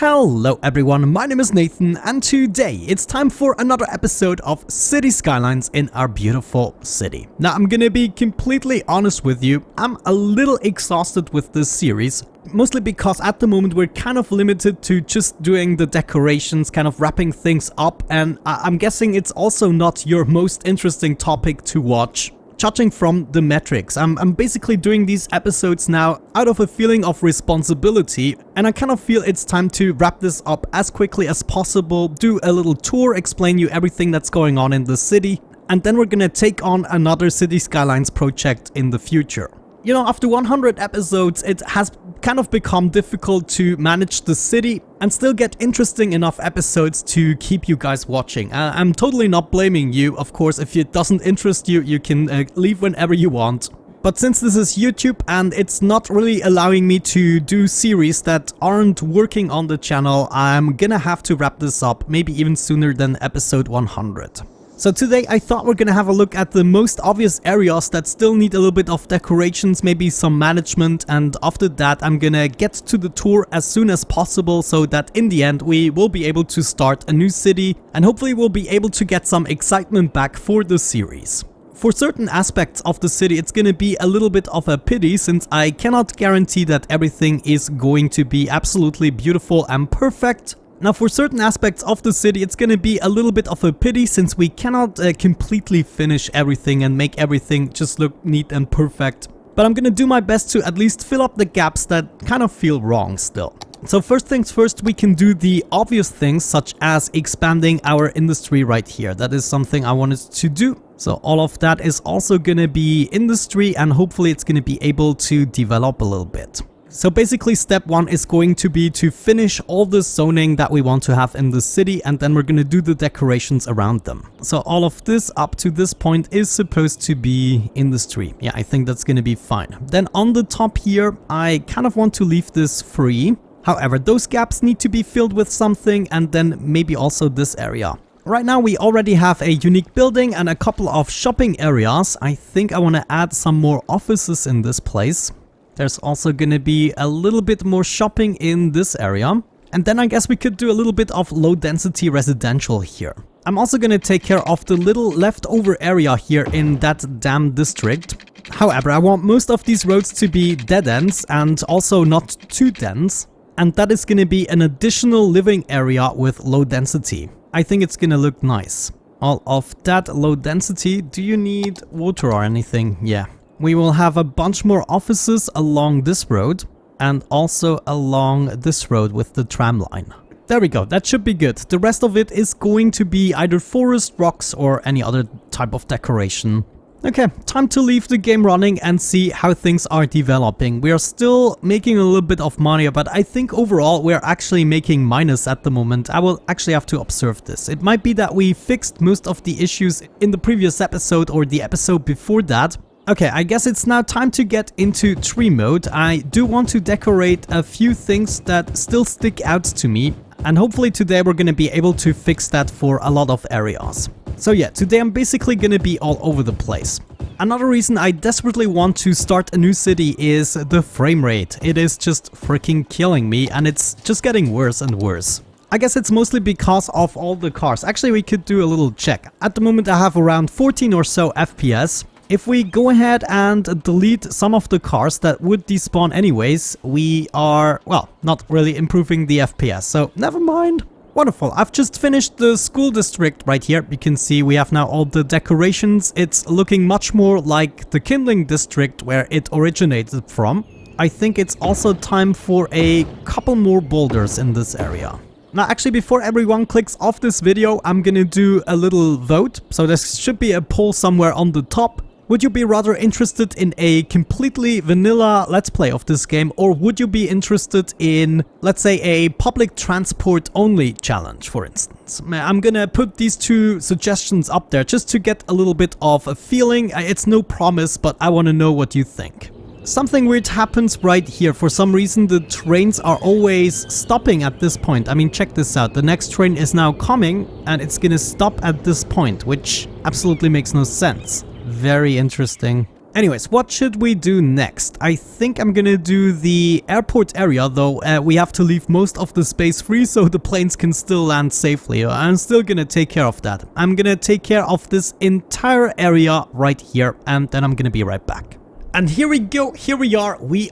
Hello everyone, my name is Nathan and today it's time for another episode of City Skylines in our beautiful city. Now I'm gonna be completely honest with you, I'm a little exhausted with this series. Mostly because at the moment we're kind of limited to just doing the decorations, kind of wrapping things up, and I'm guessing it's also not your most interesting topic to watch. Judging from the metrics, I'm basically doing these episodes now out of a feeling of responsibility, and I kind of feel it's time to wrap this up as quickly as possible, do a little tour, explain you everything that's going on in the city, and then we're gonna take on another City Skylines project in the future. You know, after 100 episodes, it has kind of become difficult to manage the city and still get interesting enough episodes to keep you guys watching. I'm totally not blaming you, of course. If it doesn't interest you, you can leave whenever you want. But since this is YouTube and it's not really allowing me to do series that aren't working on the channel, I'm gonna have to wrap this up, maybe even sooner than episode 100. So today I thought we're gonna have a look at the most obvious areas that still need a little bit of decorations, maybe some management, and after that I'm gonna get to the tour as soon as possible so that in the end we will be able to start a new city and hopefully we'll be able to get some excitement back for the series. For certain aspects of the city it's gonna be a little bit of a pity since I cannot guarantee that everything is going to be absolutely beautiful and perfect. Now for certain aspects of the city it's gonna be a little bit of a pity since we cannot completely finish everything and make everything just look neat and perfect. But I'm gonna do my best to at least fill up the gaps that kind of feel wrong still. So first things first, we can do the obvious things such as expanding our industry right here. That is something I wanted to do. So all of that is also gonna be industry and hopefully it's gonna be able to develop a little bit. So basically step one is going to be to finish all the zoning that we want to have in the city and then we're going to do the decorations around them. So all of this up to this point is supposed to be industry. Yeah, I think that's going to be fine. Then on the top here, I kind of want to leave this free. However, those gaps need to be filled with something and then maybe also this area. Right now we already have a unique building and a couple of shopping areas. I think I want to add some more offices in this place. There's also gonna be a little bit more shopping in this area. And then I guess we could do a little bit of low density residential here. I'm also gonna take care of the little leftover area here in that dam district. However, I want most of these roads to be dead ends and also not too dense. And that is gonna be an additional living area with low density. I think it's gonna look nice. All of that low density, do you need water or anything? Yeah. We will have a bunch more offices along this road and also along this road with the tram line. There we go, that should be good. The rest of it is going to be either forest, rocks or any other type of decoration. Okay, time to leave the game running and see how things are developing. We are still making a little bit of money, but I think overall we're actually making minus at the moment. I will actually have to observe this. It might be that we fixed most of the issues in the previous episode or the episode before that. Okay, I guess it's now time to get into tree mode. I do want to decorate a few things that still stick out to me. And hopefully today we're going to be able to fix that for a lot of areas. So yeah, today I'm basically going to be all over the place. Another reason I desperately want to start a new city is the frame rate. It is just freaking killing me and it's just getting worse and worse. I guess it's mostly because of all the cars. Actually, we could do a little check. At the moment I have around 14 or so FPS. If we go ahead and delete some of the cars that would despawn anyways, we are, well, not really improving the FPS, so never mind. Wonderful, I've just finished the school district right here. You can see we have now all the decorations. It's looking much more like the kindling district where it originated from. I think it's also time for a couple more boulders in this area. Now actually before everyone clicks off this video, I'm gonna do a little vote. So there should be a poll somewhere on the top. Would you be rather interested in a completely vanilla let's play of this game, or would you be interested in, let's say, a public transport only challenge, for instance? I'm gonna put these two suggestions up there just to get a little bit of a feeling. It's no promise, but I want to know what you think. Something weird happens right here. For some reason the trains are always stopping at this point. I mean, check this out. The next train is now coming and it's gonna stop at this point, which absolutely makes no sense. Very interesting. Anyways, what should we do next? I think I'm gonna do the airport area, though we have to leave most of the space free so the planes can still land safely. I'm still gonna take care of that. I'm gonna take care of this entire area right here, and then I'm gonna be right back. And here we go, here we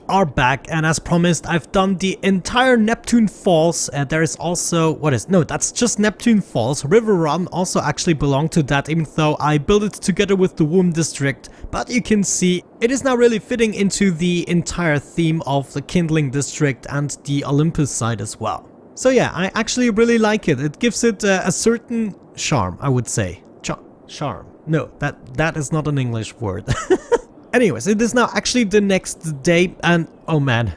are back, and as promised, I've done the entire Neptune Falls. There is also, that's just Neptune Falls. River Run also actually belonged to that, even though I built it together with the Womb District. But you can see, it is now really fitting into the entire theme of the Kindling District and the Olympus side as well. So yeah, I actually really like it. It gives it a certain charm, I would say. Charm. No, that is not an English word. Anyways, it is now actually the next day, and oh man,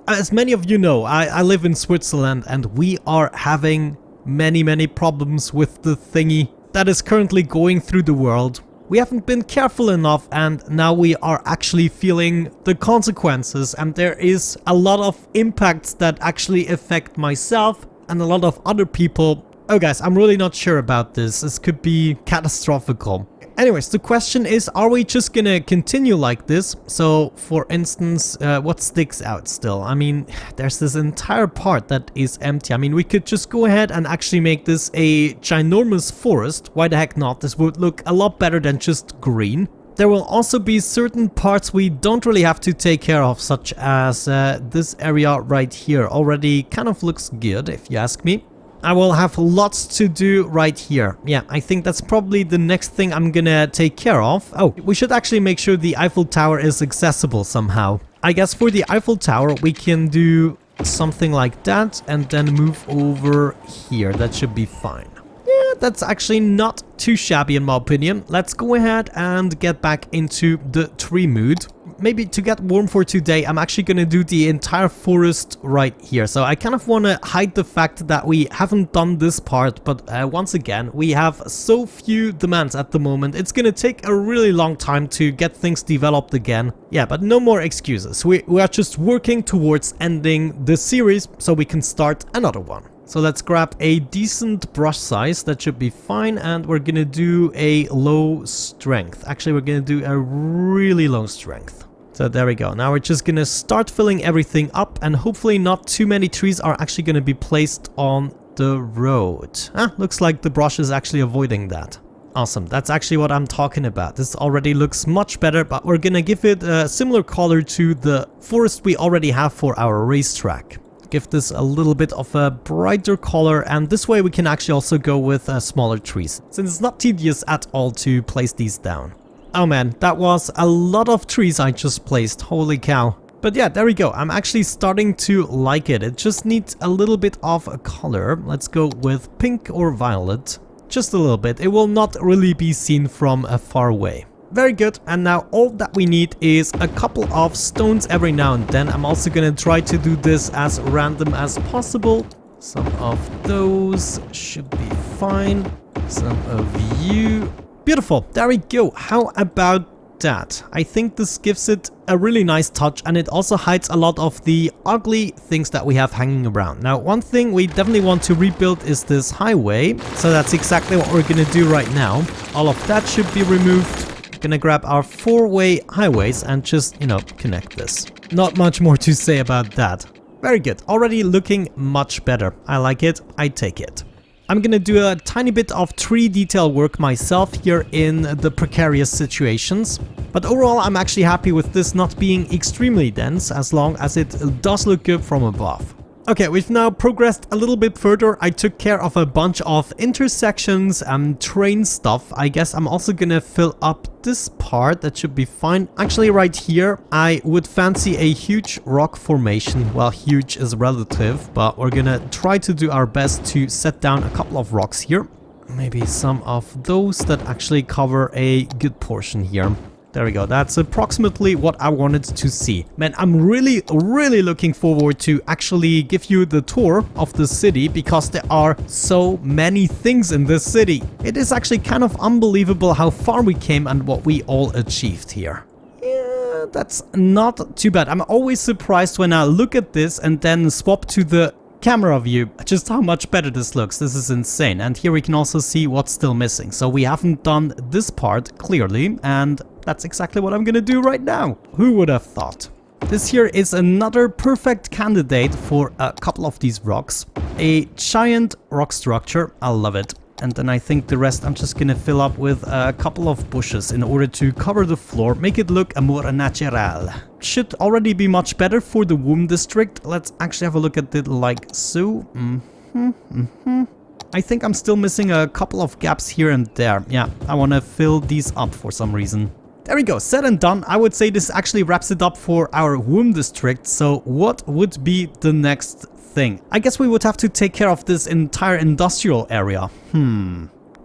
as many of you know, I live in Switzerland, and we are having many problems with the thingy that is currently going through the world. We haven't been careful enough, and now we are actually feeling the consequences, and there is a lot of impacts that actually affect myself and a lot of other people. Oh guys, I'm really not sure about this. This could be catastrophical. Anyways, the question is, are we just gonna continue like this? So, for instance, what sticks out still? I mean, there's this entire part that is empty. I mean, we could just go ahead and actually make this a ginormous forest. Why the heck not? This would look a lot better than just green. There will also be certain parts we don't really have to take care of, such as this area right here. Already kind of looks good, if you ask me. I will have lots to do right here. Yeah, I think that's probably the next thing I'm gonna take care of. Oh, we should actually make sure the Eiffel Tower is accessible somehow. I guess for the Eiffel Tower, we can do something like that and then move over here. That should be fine. Yeah, that's actually not too shabby in my opinion. Let's go ahead and get back into the tree mood. Maybe to get warm for today, I'm actually going to do the entire forest right here. So I kind of want to hide the fact that we haven't done this part, but once again, we have so few demands at the moment. It's going to take a really long time to get things developed again. Yeah, but no more excuses. We are just working towards ending this series so we can start another one. So let's grab a decent brush size, that should be fine, and we're gonna do a low strength. Actually, we're gonna do a really low strength. So there we go. Now we're just gonna start filling everything up, and hopefully not too many trees are actually gonna be placed on the road. Looks like the brush is actually avoiding that. Awesome, that's actually what I'm talking about. This already looks much better, but we're gonna give it a similar color to the forest we already have for our racetrack. Give this a little bit of a brighter color, and this way we can actually also go with smaller trees, since it's not tedious at all to place these down. Oh man, that was a lot of trees I just placed, holy cow. But yeah, there we go. I'm actually starting to like it. It just needs a little bit of a color. Let's go with pink or violet. Just a little bit. It will not really be seen from far away. Very good, and now all that we need is a couple of stones every now and then. I'm also gonna try to do this as random as possible. Some of those should be fine. Some of you. Beautiful, there we go. How about that? I think this gives it a really nice touch, and it also hides a lot of the ugly things that we have hanging around. Now, one thing we definitely want to rebuild is this highway, so that's exactly what we're gonna do right now. All of that should be removed. Gonna grab our four-way highways and just, connect this. Not much more to say about that. Very good. Already looking much better. I like it. I take it. I'm gonna do a tiny bit of tree detail work myself here in the precarious situations. But overall, I'm actually happy with this not being extremely dense, as long as it does look good from above. Okay, we've now progressed a little bit further. I took care of a bunch of intersections and train stuff. I guess I'm also gonna fill up this part. That should be fine. Actually, right here, I would fancy a huge rock formation. Well, huge is relative, but we're gonna try to do our best to set down a couple of rocks here. Maybe some of those that actually cover a good portion here. There we go. That's approximately what I wanted to see. Man, I'm really looking forward to actually give you the tour of the city, because there are so many things in this city. It is actually kind of unbelievable how far we came and what we all achieved here. Yeah, that's not too bad. I'm always surprised when I look at this and then swap to the camera view, just how much better this looks. This is insane. And here we can also see what's still missing. So we haven't done this part clearly, and that's exactly what I'm gonna do right now. Who would have thought? This here is another perfect candidate for a couple of these rocks. A giant rock structure, I love it. And then I think the rest I'm just gonna fill up with a couple of bushes in order to cover the floor, make it look more natural. Should already be much better for the womb district. Let's actually have a look at it like so. I think I'm still missing a couple of gaps here and there. Yeah, I want to fill these up for some reason. There we go, said and done. I would say this actually wraps it up for our womb district. So what would be the next thing? I guess we would have to take care of this entire industrial area.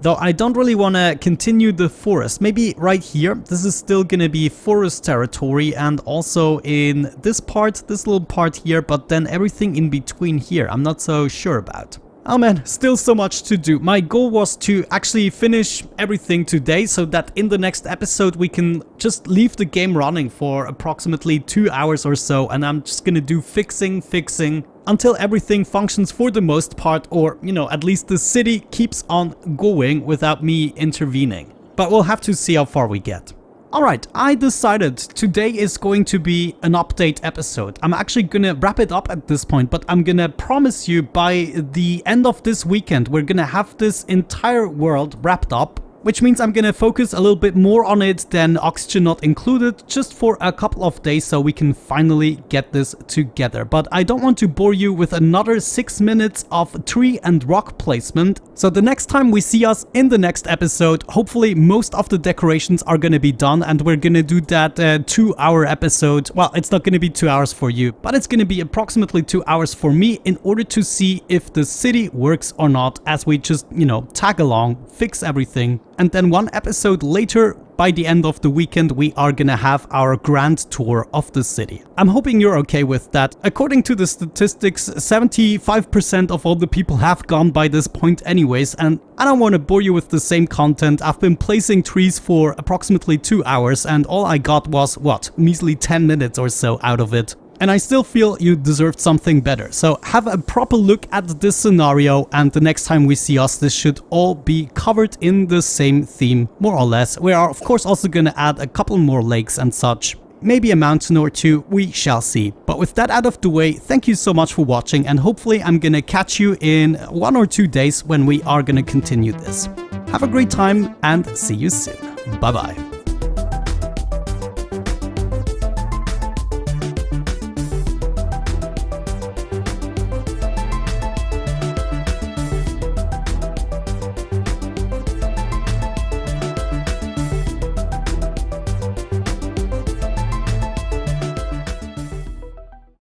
Though I don't really want to continue the forest. Maybe right here. This is still going to be forest territory, and also in this part, this little part here, but then everything in between here, I'm not so sure about. Oh man, still so much to do. My goal was to actually finish everything today so that in the next episode we can just leave the game running for approximately 2 hours or so, and I'm just gonna do fixing until everything functions for the most part, or, you know, at least the city keeps on going without me intervening. But we'll have to see how far we get. Alright, I decided today is going to be an update episode. I'm actually gonna wrap it up at this point, but I'm gonna promise you by the end of this weekend, we're gonna have this entire world wrapped up. Which means I'm gonna focus a little bit more on it than Oxygen Not Included, just for a couple of days so we can finally get this together. But I don't want to bore you with another 6 minutes of tree and rock placement. So the next time we see us in the next episode, hopefully most of the decorations are gonna be done, and we're gonna do that 2-hour episode. Well, it's not gonna be 2 hours for you, but it's gonna be approximately 2 hours for me in order to see if the city works or not, as we just, you know, tag along, fix everything. And then 1 episode later, by the end of the weekend, we are gonna have our grand tour of the city. I'm hoping you're okay with that. According to the statistics, 75% of all the people have gone by this point anyways, and I don't want to bore you with the same content. I've been placing trees for approximately 2 hours, and all I got was, what, measly 10 minutes or so out of it. And I still feel you deserved something better. So have a proper look at this scenario, and the next time we see us, this should all be covered in the same theme, more or less. We are of course also gonna add a couple more lakes and such. Maybe a mountain or two, we shall see. But with that out of the way, thank you so much for watching, and hopefully I'm gonna catch you in 1 or 2 days when we are gonna continue this. Have a great time and see you soon. Bye bye.